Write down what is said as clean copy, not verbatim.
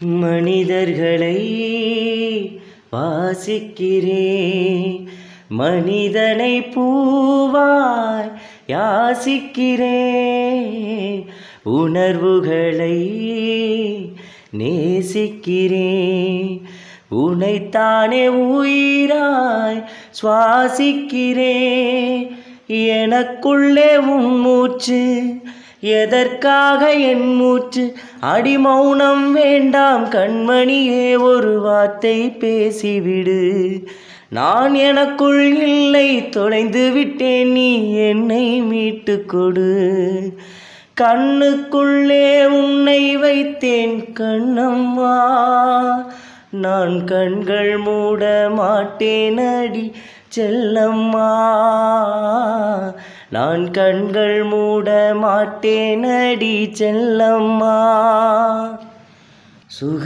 மனிதர்களை வாசிக்கிறேன், மனிதனை பூவாய் யாசிக்கிறேன், உணர்வுகளை நேசிக்கிறேன், உனைத்தானே உயிராய் சுவாசிக்கிறேன். எனக்குள்ளே உன் மூச்சு, எதற்காக என் மூச்சு? அடிமௌனம் வேண்டாம் கண்மணியே, ஒரு வார்த்தை பேசிவிடு. நான் எனக்குள் இல்லை, தொலைந்து விட்டேன், நீ என்னை மீட்டு கொடு. கண்ணுக்குள்ளே உன்னை வைத்தேன் கண்ணம்மா, நான் கண்கள் மூட மாட்டேன் அடி செல்லம்மா, நான் கண்கள் மூட மாட்டேன் அடி செல்லம்மா. சுக